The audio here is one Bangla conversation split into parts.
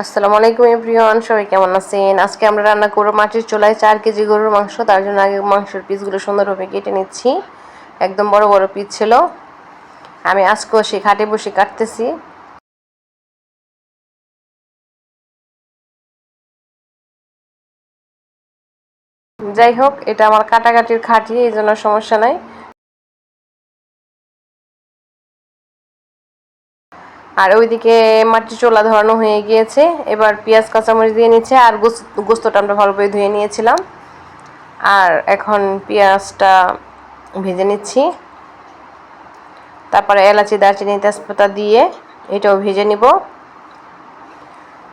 আসসালামু আলাইকুম এভরিওয়ান, সবাই কেমন আছেন? আজকে আমরা রান্না করব মাটির চুলায় 4 কেজি গরুর মাংস। তার জন্য আগে মাংসের পিসগুলো সুন্দরভাবে কেটে নিচ্ছি। একদম বড় বড় পিস ছিল। আমি আজকেও সেই খাটে বসে কাটতেছি। যাই হোক, এটা আমার কাটাকাটির খাটই, এই জন্য সমস্যা নাই। আর ওইদিকে মাটির চুলা ধরানো হয়ে গিয়েছে। এবার পেঁয়াজ কাঁচামরিচ দিয়ে নিচ্ছে। আর গোস্তটা আমরা ভালোভাবে ধুয়ে নিয়েছিলাম। আর এখন পেঁয়াজটা ভেজে নিচ্ছি। তারপরে এলাচি, দারচিনি, তেজপাতা দিয়ে এটাও ভেজে নিব।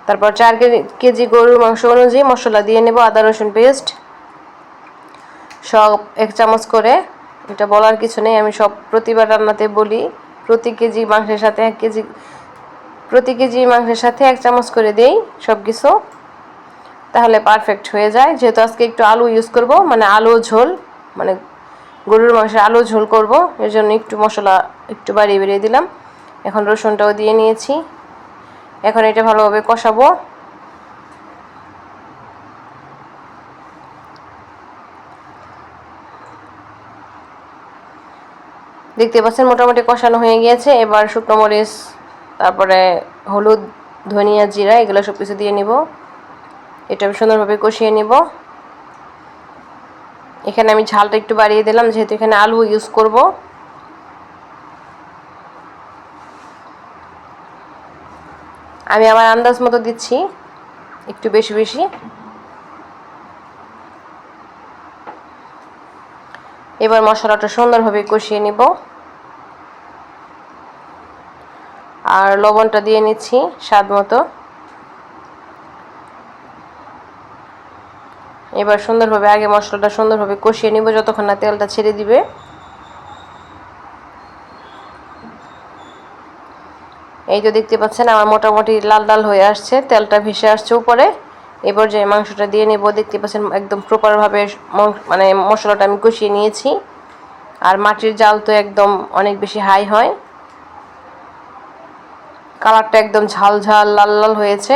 তারপর 4 কেজি গরুর মাংস অনুযায়ী মশলা দিয়ে নেব। আদা রসুন পেস্ট সব 1 চামচ করে। এটা বলার কিছু নেই, আমি সব প্রতিবার রান্নাতে বলি। প্রতি কেজি মাংসের সাথে 1 চামচ করে দেই সব কিছু, তাহলে পারফেক্ট হয়ে যায়। যেহেতু আজকে একটু আলু ইউজ করব, মানে আলু ঝোল, মানে গরুর মাংসের আলু ঝোল করব, এর জন্য একটু মশলা একটু বাড়িয়ে দিলাম। এখন রসুনটাও দিয়ে নিয়েছি। এখন এটা ভালোভাবে কষাবো। দেখতে পাচ্ছেন মোটামুটি কষানো হয়ে গিয়েছে। এবার শুকনো মরিচ, তারপরে হলুদ, ধনিয়া, জিরা এগুলো সব কিছু দিয়ে নিব। এটা সুন্দরভাবে কষিয়ে নিব। এখানে আমি ঝালটা একটু বাড়িয়ে দিলাম, যেহেতু এখানে আলু ইউজ করব। আমি আমার আন্দাজ মতো দিচ্ছি, একটু বেশি বেশি। এবার মশলাটা সুন্দরভাবে কষিয়ে নিব। আর লবণটা দিয়ে নিচ্ছি স্বাদ মতো। এবার সুন্দরভাবে আগে মশলাটা সুন্দরভাবে কষিয়ে নিব যতক্ষণ না তেলটা ছেড়ে দিবে। এই তো দেখতে পাচ্ছেন আমার মোটামুটি লাল লাল হয়ে আসছে, তেলটা ভেসে আসছে উপরে। এবার যে মাংসটা দিয়ে নেব, দেখতে পাচ্ছেন একদম প্রপারভাবে মানে মশলাটা আমি কষিয়ে নিয়েছি। আর মাটির জাল তো একদম অনেক বেশি হাই হয়। কালারটা একদম ঝাল ঝাল লাল লাল হয়েছে।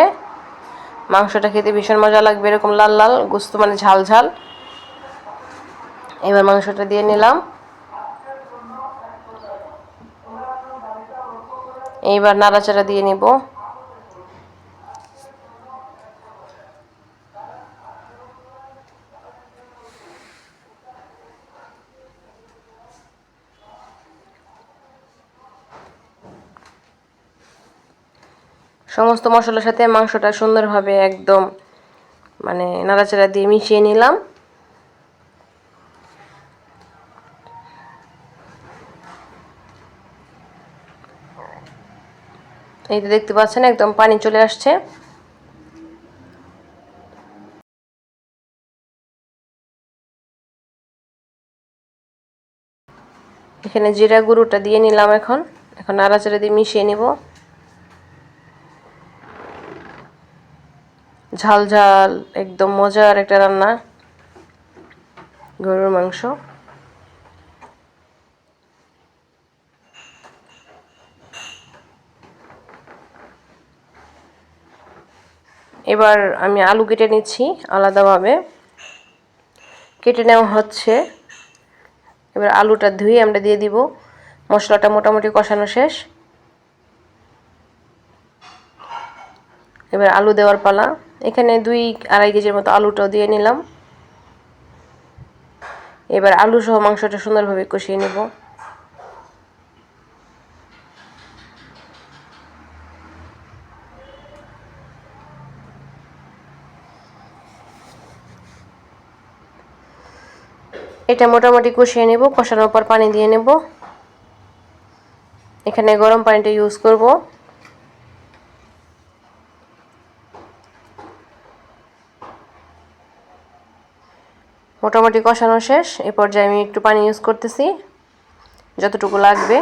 মাংসটা খেতে ভীষণ মজা লাগবে এরকম লাল লাল গোস্ত, মানে ঝাল ঝাল। এবার মাংসটা দিয়ে নিলাম। এইবার নাড়াচাড়া দিয়ে নিব। সমস্ত মশলার সাথে মাংসটা সুন্দরভাবে একদম মানে নাড়াচাড়া দিয়ে মিশিয়ে নিলাম। এই তো দেখতে পাচ্ছেন একদম পানি চলে আসছে। এখানে জিরা গুঁড়োটা দিয়ে নিলাম। এখন নাড়াচাড়া দিয়ে মিশিয়ে নিব। ঝাল ঝাল একদম মজার একটা রান্না, গরুর মাংস। এবার আমি আলু কেটে নিচ্ছি আলাদাভাবে, কেটে নেওয়া হচ্ছে। এবার আলুটা ধুয়ে আমরা দিয়ে দিব। মশলাটা মোটামুটি কষানো শেষ। এবার আলু দেওয়ার পালা। এখানে 2-2.5 কেজির মতো আলুটাও দিয়ে নিলাম। এবার আলু সহ মাংসটা সুন্দরভাবে কষিয়ে নেব। এটা মোটামুটি কষিয়ে নেব। কষানোর পর পানি দিয়ে নেব। এখানে গরম পানিটা ইউজ করব। মোটামুটি কষানো শেষ। এই পর্যায়ে আমি একটু পানি ইউজ করতেছি, যতটুকু লাগবে।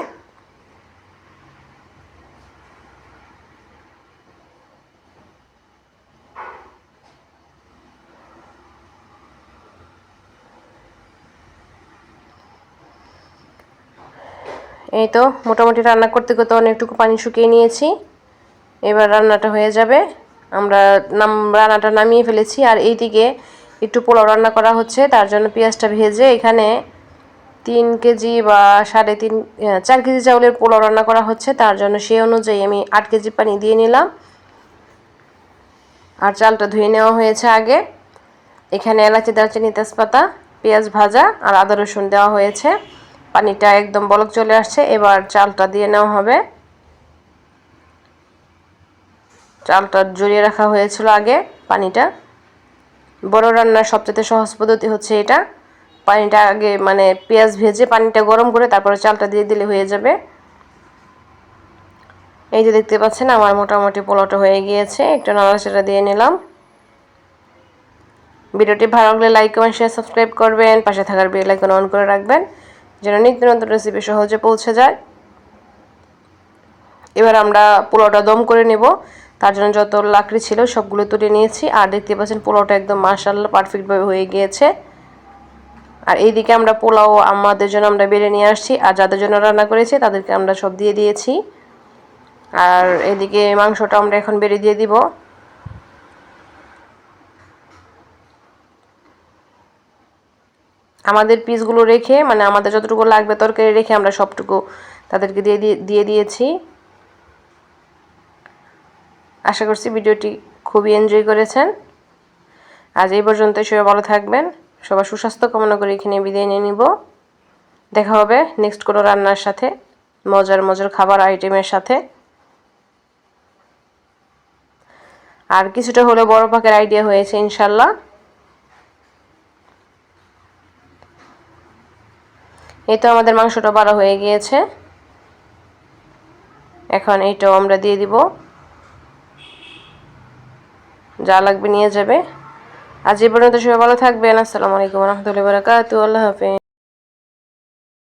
এই তো মোটামুটি রান্না করতে করতে অনেকটুকু পানি শুকিয়ে নিয়েছি। এবার রান্নাটা হয়ে যাবে। আমরা রান্নাটা নামিয়ে ফেলেছি। আর এইদিকে একটু পোলাও রান্না করা হচ্ছে, তার জন্য পেঁয়াজটা ভেজে এখানে 3 কেজি বা 3.5 4 কেজি চাউলের পোলাও রান্না করা হচ্ছে, তার জন্য সেই অনুযায়ী আমি 8 কেজি পানি দিয়ে নিলাম। আর চালটা ধুয়ে নেওয়া হয়েছে আগে। এখানে এলাচি, দারচিনি, তেজপাতা, পেঁয়াজ ভাজা আর আদা রসুন দেওয়া হয়েছে। পানিটা একদম বলক চলে আসছে, এবার চালটা দিয়ে নেওয়া হবে। চালটা জড়িয়ে রাখা হয়েছিল আগে পানিটা। বড় রান্নার সবচেয়ে সহজ পদ্ধতি হচ্ছে এটা। পানিটা আগে মানে পেঁয়াজ ভেজে পানিটা গরম করে তারপরে চালটা দিয়ে দিলে হয়ে যাবে। এই যে দেখতে পাচ্ছেন আমার মোটামুটি পোলাওটা হয়ে গিয়েছে, একটু নাড়াচাড়া দিয়ে নিলাম। ভিডিওটি ভালো লাগলে লাইক, কমেন্ট, শেয়ার, সাবস্ক্রাইব করবেন। পাশে থাকার বেল আইকন অন করে রাখবেন যেন নিত্য নতুন রেসিপি সহজে পৌঁছে যায়। এবার আমরা পোলাওটা দম করে নেব, তার জন্য যত লাকড়ি ছিল সবগুলো তুলে নিয়েছি। আর দেখতে পাচ্ছেন পোলাওটা একদম মাশাআল্লাহ পারফেক্টভাবে হয়ে গিয়েছে। আর এইদিকে আমরা পোলাও আমাদের জন্য আমরা বেড়ে নিয়ে আসছি, আর যাদের জন্য রান্না করেছি তাদেরকে আমরা সব দিয়ে দিয়েছি। আর এদিকে মাংসটা আমরা এখন বেড়ে দিয়ে দিব। আমাদের পিসগুলো রেখে মানে আমাদের যতটুকু লাগবে তরকারি রেখে আমরা সবটুকু তাদেরকে দিয়ে দিয়েছি। আশা করছি ভিডিওটি খুবই এনজয় করেছেন। আজ এই পর্যন্তই, সবাই ভালো থাকবেন। সবার সুস্বাস্থ্য কামনা করে এখানে বিদায় নিয়ে নিব। দেখা হবে নেক্সট কোনো রান্নার সাথে, মজার মজার খাবার আইটেমের সাথে। আর কিছুটা হলেও বড় পাকের আইডিয়া হয়েছে ইনশাল্লাহ। এই তো আমাদের মাংসটা বাড়া হয়ে গিয়েছে, এখন এইটাও আমরা দিয়ে দিব। যা লাগবে নিয়ে যাবে। আজ এই পর্যন্ত, সবাই ভালো থাকবেন। আসসালামু আলাইকুম ওয়া রাহমাতুল্লাহি ওয়া বারাকাতুহু। আল্লাহ হাফেজ।